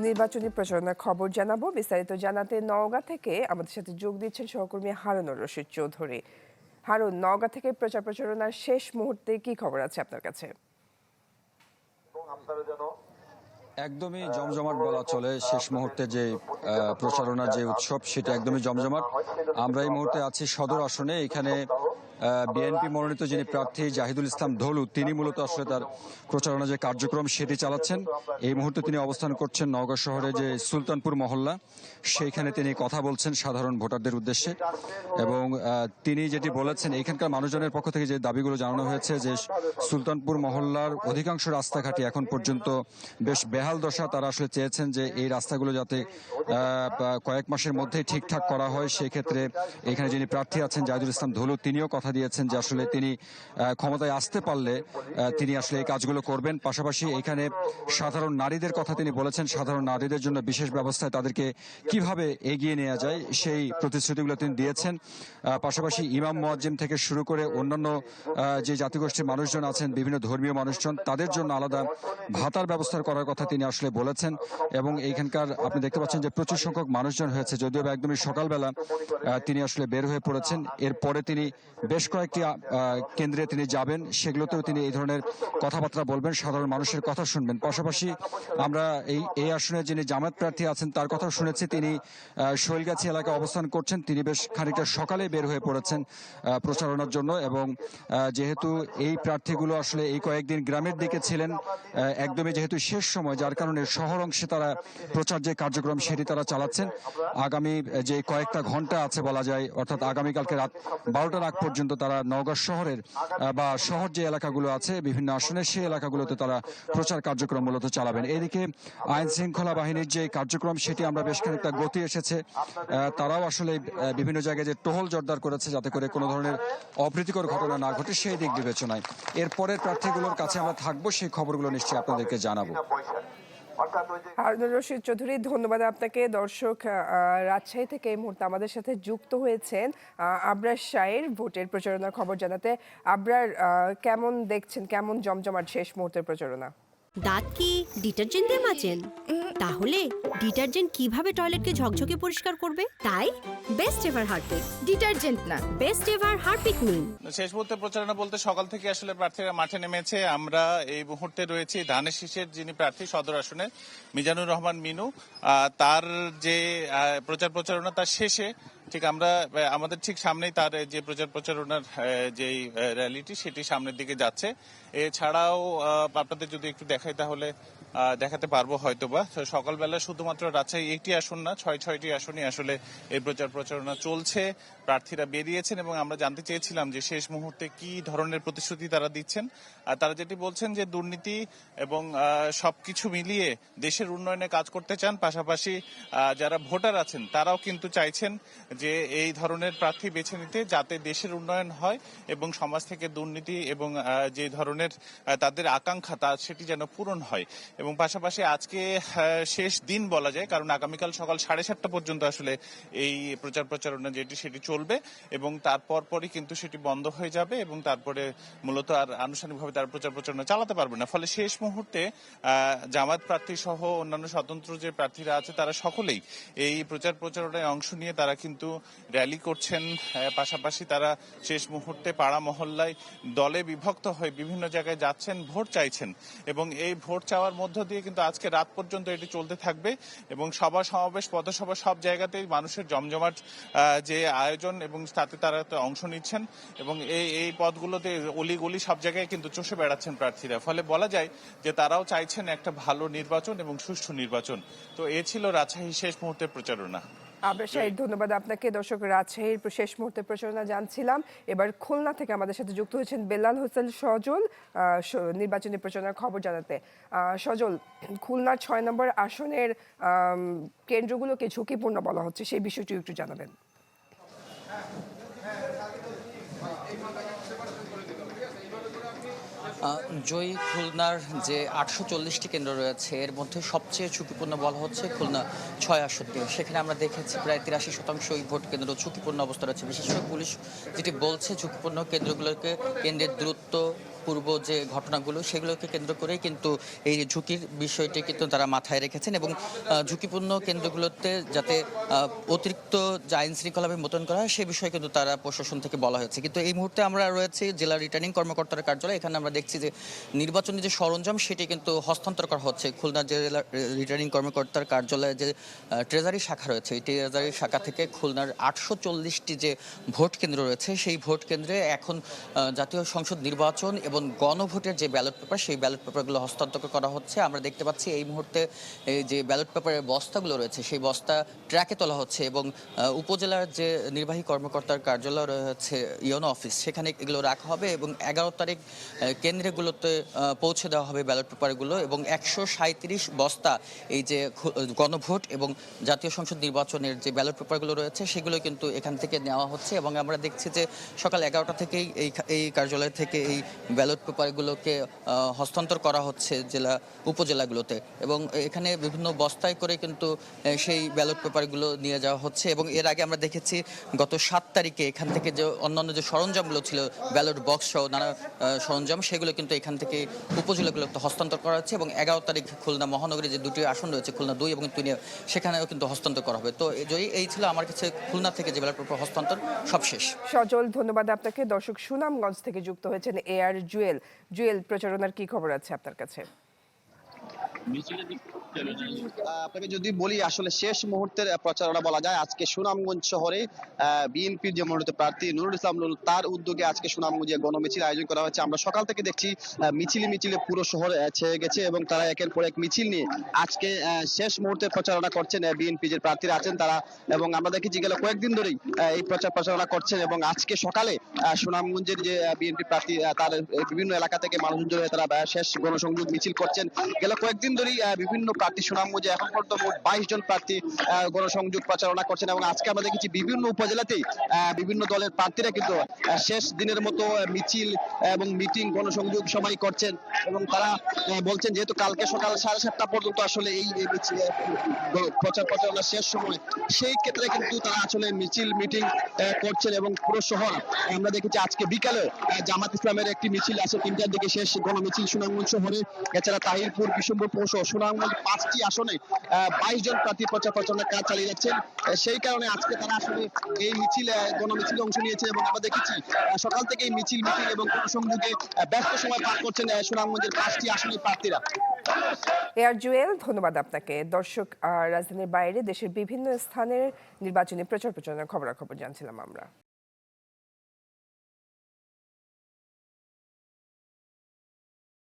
নির্বাচনী প্রচারণার খবর জানাবো। বিস্তারিত জানাতে নওগাঁ থেকে আমাদের সাথে যোগ দিচ্ছেন সহকর্মী হারুনুর রশিদ চৌধুরী। হারুন, নওগাঁ থেকে প্রচারণার শেষ মুহূর্তে কি খবর আছে আপনার কাছে? একদমই জমজমাট বলা চলে। শেষ মুহূর্তে যে প্রচারণার যে উৎসব সেটা একদমই জমজমাট। আমরা এই মুহূর্তে আছি সদর আসনে। এখানে বিএনপি মনোনীত যিনি প্রার্থী জাহিদুল ইসলাম ধলু, তিনি মূলত আসলে তার প্রচারণা যে কার্যক্রম সেটি চালাচ্ছেন। এই মুহূর্তে তিনি অবস্থান করছেন নওগাঁ শহরে যে সুলতানপুর মহল্লা, সেইখানে তিনি কথা বলছেন সাধারণ ভোটারদের উদ্দেশ্যে। এবং তিনি যেটি বলেছেন, এখানকার মানুষজনের পক্ষ থেকে যে দাবিগুলো জানানো হয়েছে যে সুলতানপুর মহল্লার অধিকাংশ রাস্তাঘাটে এখন পর্যন্ত বেশ বেহাল দশা। তারা আসলে চেয়েছেন যে এই রাস্তাগুলো যাতে কয়েক মাসের মধ্যেই ঠিকঠাক করা হয়। সেই ক্ষেত্রে এখানে যিনি প্রার্থী আছেন জাহিদুল ইসলাম ধলু, তিনিও কথা দিয়েছেন যে আসলে তিনি ক্ষমতায় আসতে পারলে তিনি আসলে এই কাজগুলো করবেন। পাশাপাশি এখানে সাধারণ নারীদের কথা তিনি বলেছেন, সাধারণ নারীদের জন্য বিশেষ ব্যবস্থায় তাদেরকে কিভাবে এগিয়ে নেওয়া যায় সেই প্রতিশ্রুতিগুলো তিনি দিয়েছেন। পাশাপাশি ইমাম মুয়াজ্জিম থেকে শুরু করে অন্যান্য যে জাতিগোষ্ঠীর মানুষজন আছেন, বিভিন্ন ধর্মীয় মানুষজন, তাদের জন্য আলাদা ভাতার ব্যবস্থা করার কথা তিনি আসলে বলেছেন। এবং এইখানকার আপনি দেখতে পাচ্ছেন যে প্রচুর সংখ্যক মানুষজন হয়েছে, যদিও একদমই সকালবেলা তিনি আসলে বের হয়ে পড়েছেন। এরপরে তিনি বেশ কয়েকটি কেন্দ্রে তিনি যাবেন, সেগুলোতেও তিনি এই ধরনের কথাবার্তা বলবেন, সাধারণ মানুষের কথা শুনবেন। পাশাপাশি আমরা এই আসনে যিনি জামায়াত প্রার্থী আছেন তার কথা শুনেছি, তিনি শৈলগাছি এলাকায় অবস্থান করছেন। তিনি বেশ খানিকটা সকালে বের হয়ে পড়েছেন প্রচারণার জন্য। এবং যেহেতু এই প্রার্থীগুলো আসলে এই কয়েকদিন গ্রামের দিকে ছিলেন, একদমই যেহেতু শেষ সময়, যার কারণে শহর অংশে তারা প্রচার যে কার্যক্রম সেটি তারা চালাচ্ছেন। আগামী যে কয়েকটা ঘন্টা আছে বলা যায়, অর্থাৎ আগামীকালকে রাত 12টার আগ পর্যন্ত তারা নওগাঁ শহরের বা শহর যে এলাকাগুলো আছে বিভিন্ন আসনে, সেই এলাকাগুলোতে তারা প্রচার কার্যক্রম মূলত চালাবেন। এদিকে আইন শৃঙ্খলা বাহিনীর যে কার্যক্রম সেটি আমরা বেশ খানিকটা গতি এসেছে। তারাও আসলে বিভিন্ন জায়গায় যে টহল জোরদার করেছে যাতে করে কোনো ধরনের অপ্রীতিকর ঘটনা না ঘটে, সেই দিক বিবেচনায় এরপরের প্রার্থীগুলোর কাছে আমরা থাকবো, সেই খবরগুলো নিশ্চয়ই আপনাদেরকে জানাবো। হারুনুর রশিদ চৌধুরী, ধন্যবাদ আপনাকে। দর্শক, রাজশাহী থেকে এই মুহূর্তে আমাদের সাথে যুক্ত হয়েছেন আবরার শাহের ভোটের প্রচারণার খবর জানাতে। আবরার, কেমন দেখছেন, কেমন জমজমাট শেষ মুহূর্তের প্রচারণা? দাঁত কি ডিটারজেন্ট দিয়ে মাজেন? তাহলে ডিটারজেন্ট কিভাবে টয়লেটকে ঝকঝকে পরিষ্কার করবে? তাই বেস্ট এভার হারপিক ডিটারজেন্ট না, বেস্ট এভার হারপিক নিন। শেষ মুহূর্তে প্রচারণা বলতে সকাল থেকে আসলে প্রার্থীরা মাঠে নেমেছে। আমরা এই মুহূর্তে রয়েছি ধানের শীষের যিনি প্রার্থী সদর আসনে মিজানুর রহমান মিনু, তার যে প্রচারণা তার শেষে ঠিক আমরা আমাদের ঠিক সামনেই তার যে প্রচারণার যে র্যালিটি সেটি সামনের দিকে যাচ্ছে। এছাড়াও আপনাদের যদি একটু দেখাই তাহলে দেখাতে পারবো হয়তোবা। সকালবেলা শুধুমাত্র রাজশাহী একটি আসন না, ছয়টি আসনই আসলে এই প্রচারণা চলছে। প্রার্থীরা বেরিয়েছেন এবং আমরা জানতে চেয়েছিলাম যে শেষ মুহূর্তে কি ধরনের প্রতিশ্রুতি তারা দিচ্ছেন। আর তারা যেটি বলছেন যে দুর্নীতি এবং সবকিছু মিলিয়ে দেশের উন্নয়নে কাজ করতে চান। পাশাপাশি যারা ভোটার আছেন তারাও কিন্তু চাইছেন যে এই ধরনের প্রার্থী বেছে নিতে, যাতে দেশের উন্নয়ন হয় এবং সমাজ থেকে দুর্নীতি এবং যে ধরনের তাদের আকাঙ্ক্ষা তা সেটি যেন পূরণ হয়। এবং পাশাপাশি আজকে শেষ দিন বলা যায়, কারণ আগামীকাল সকাল 7:30 পর্যন্ত আসলে এই প্রচারণা যেটি সেটি চলবে এবং তারপরই কিন্তু সেটি বন্ধ হয়ে যাবে এবং তারপরে মূলত আর আনুষ্ঠানিকভাবে তার প্রচারণা চালাতে পারবে না। ফলে শেষ মুহূর্তে জামায়াত প্রার্থী সহ অন্যান্য স্বতন্ত্র যে প্রার্থীরা আছে তারা সকলেই এই প্রচারণায় অংশ নিয়ে তারা কিন্তু র্যালি করছেন। পাশাপাশি তারা শেষ মুহূর্তে পাড়া মহল্লায় দলে বিভক্ত হয়ে বিভিন্ন জায়গায় যাচ্ছেন, ভোট চাইছেন। এবং এই ভোট চাওয়ার মধ্য দিয়ে কিন্তু আজকে রাত পর্যন্ত এটি চলতে থাকবে এবং সভা সমাবেশ পথসভা সব জায়গাতেই মানুষের জমজমাট যে আয়োজন এবং তাতে তারা অংশ নিচ্ছেন এবং এই পথগুলোতে অলিগলি সব জায়গায় কিন্তু চষে বেড়াচ্ছেন প্রার্থীরা। ফলে বলা যায় যে তারাও চাইছেন একটা ভালো নির্বাচন এবং সুষ্ঠু নির্বাচন। তো এ ছিল রাজশাহী শেষ মুহূর্তের প্রচারণা। আবরার শাহের, ধন্যবাদ আপনাকে। দর্শক, রাজশাহীর শেষ মুহূর্তে প্রচারণা জানছিলাম। এবার খুলনা থেকে আমাদের সাথে যুক্ত হয়েছেন বেলাল হোসেন সজল নির্বাচনী প্রচারণার খবর জানাতে। সজল, খুলনার 6 নম্বর আসনের কেন্দ্রগুলোকে ঝুঁকিপূর্ণ বলা হচ্ছে, সেই বিষয়টি একটু জানাবেন। জয়ী খুলনার যে 840টি কেন্দ্র রয়েছে এর মধ্যে সবচেয়ে ঝুঁকিপূর্ণ বলা হচ্ছে খুলনা 6 আসনকে। সেখানে আমরা দেখেছি প্রায় 83% ভোট কেন্দ্র ঝুঁকিপূর্ণ অবস্থা রয়েছে। বিশেষ করে পুলিশ যেটি বলছে ঝুঁকিপূর্ণ কেন্দ্রগুলোকে কেন্দ্রের দূরত্ব পূর্ব যে ঘটনাগুলো সেগুলোকে কেন্দ্র করেই কিন্তু এই ঝুঁকির বিষয়টি কিন্তু তারা মাথায় রেখেছেন এবং ঝুঁকিপূর্ণ কেন্দ্রগুলোতে যাতে অতিরিক্ত যে আইন শৃঙ্খলা মোতায়েন করা হয় সে বিষয়ে কিন্তু তারা প্রশাসন থেকে বলা হয়েছে। কিন্তু এই মুহূর্তে আমরা রয়েছে জেলা রিটার্নিং কর্মকর্তার কার্যালয়। এখানে আমরা দেখছি যে নির্বাচনী যে সরঞ্জাম সেটি কিন্তু হস্তান্তর করা হচ্ছে। খুলনা জেলা রিটার্নিং কর্মকর্তার কার্যালয়ে যে ট্রেজারি শাখা রয়েছে এই ট্রেজারি শাখা থেকে খুলনার 840টি যে ভোট কেন্দ্র রয়েছে সেই ভোট কেন্দ্রে এখন জাতীয় সংসদ নির্বাচন এবং গণভোটের যে ব্যালট পেপার সেই ব্যালট পেপারগুলো হস্তান্তর করা হচ্ছে। আমরা দেখতে পাচ্ছি এই মুহূর্তে এই যে ব্যালট পেপারের বস্তাগুলো রয়েছে সেই বস্তা ট্র্যাকে তোলা হচ্ছে এবং উপজেলার যে নির্বাহী কর্মকর্তার কার্যালয় রয়েছে ইওনো অফিস সেখানে এগুলো রাখা হবে এবং 11 তারিখ কেন্দ্রগুলোতে পৌঁছে দেওয়া হবে ব্যালট পেপারগুলো এবং 137 বস্তা এই যে গণভোট এবং জাতীয় সংসদ নির্বাচনের যে ব্যালট পেপারগুলো রয়েছে সেগুলো কিন্তু এখান থেকে নেওয়া হচ্ছে এবং আমরা দেখছি যে সকাল 11টা থেকেই এই কার্যালয় থেকে এই ব্যালট পেপারগুলোকে হস্তান্তর করা হচ্ছে জেলা উপজেলাগুলোতে এবং এখানে বিভিন্ন বস্তায় করে কিন্তু সেই ব্যালট পেপারগুলো নিয়ে যাওয়া হচ্ছে এবং এর আগে আমরা দেখেছি গত 7 তারিখে এখান থেকে যে অন্যান্য যে সরঞ্জামগুলো ছিল ব্যালট বক্স সহ নানা সরঞ্জাম সেগুলো কিন্তু এখান থেকে উপজেলাগুলোতে হস্তান্তর করা হচ্ছে এবং 11 তারিখ খুলনা মহানগরী যে দুটি আসন রয়েছে খুলনা 2 এবং 3 সেখানেও কিন্তু হস্তান্তর করা হবে। তো এই ছিল আমার কাছে খুলনা থেকে যে ব্যালট পেপার হস্তান্তর সব শেষ। সজল, ধন্যবাদ আপনাকে। দর্শক, সুনামগঞ্জ থেকে যুক্ত হয়েছেন AR জুয়েল। জুয়েল, প্রচারণার কি খবর আছে আপনার কাছে? আপনাকে যদি বলি আসলে শেষ মুহূর্তের প্রচারণা বলা যায় আজকে সুনামগঞ্জ শহরে বিএনপির যে মনোনীত প্রার্থী নুরুল ইসলাম নুরুল তার উদ্যোগে আজকে সুনামগঞ্জে গণমিছিল আয়োজন করা হয়েছে। আমরা সকাল থেকে দেখছি মিছিলে পুরো শহর ছেয়ে গেছে এবং তারা একের পর এক মিছিল নিয়ে আজকে শেষ মুহূর্তে প্রচারণা করছেন বিএনপি যে প্রার্থীরা আছেন তারা এবং আমরা দেখেছি গেল কয়েকদিন ধরেই এই প্রচারণা করছেন এবং আজকে সকালে সুনামগঞ্জের যে বিএনপি প্রার্থী তার বিভিন্ন এলাকা থেকে মানুষজন তারা শেষ গণসংযোগ মিছিল করছেন। গেল কয়েকদিন ধরেই বিভিন্ন প্রার্থী সুনামগঞ্জে এখন পর্যন্ত মোট 22 জন প্রার্থী গণসংযোগ প্রচারণা করছেন এবং আজকে আমরা দেখেছি বিভিন্ন উপজেলাতেই বিভিন্ন দলের প্রার্থীরা কিন্তু শেষ দিনের মতো মিছিল এবং মিটিং গণসংযোগ সবাই করছেন এবং তারা বলছেন যেহেতু কালকে সকাল 7:30 পর্যন্ত আসলে এই প্রচারণা শেষ সময় সেই ক্ষেত্রে কিন্তু তারা আসলে মিছিল মিটিং করছেন এবং পুরো শহর আমরা দেখেছি আজকে বিকালে জামাত ইসলামের একটি মিছিল আছে 3টার দিকে শেষ গণমিছিল সুনামগঞ্জ শহরে। এছাড়া তাহিরপুর বিশম্বর পৌঁছ সুনামগঞ্জ 5টি আসনে 22 জন প্রার্থী প্রচারণার কাজ চালিয়ে যাচ্ছেন। সেই কারণে আজকে তারা আসলে এই গণমিছিলে অংশ নিয়েছে এবং আমরা দেখেছি সকাল থেকে এই মিছিল মিটিং এবং গণসংযোগে ব্যস্ত সময় পার করছেন সুনামগঞ্জের 5টি আসনের প্রার্থীরা। AR জুয়েল, ধন্যবাদ আপনাকে। দর্শক, রাজধানীর বাইরে দেশের বিভিন্ন স্থানের নির্বাচনী প্রচারণার খবরাখবর জানছিলাম আমরা।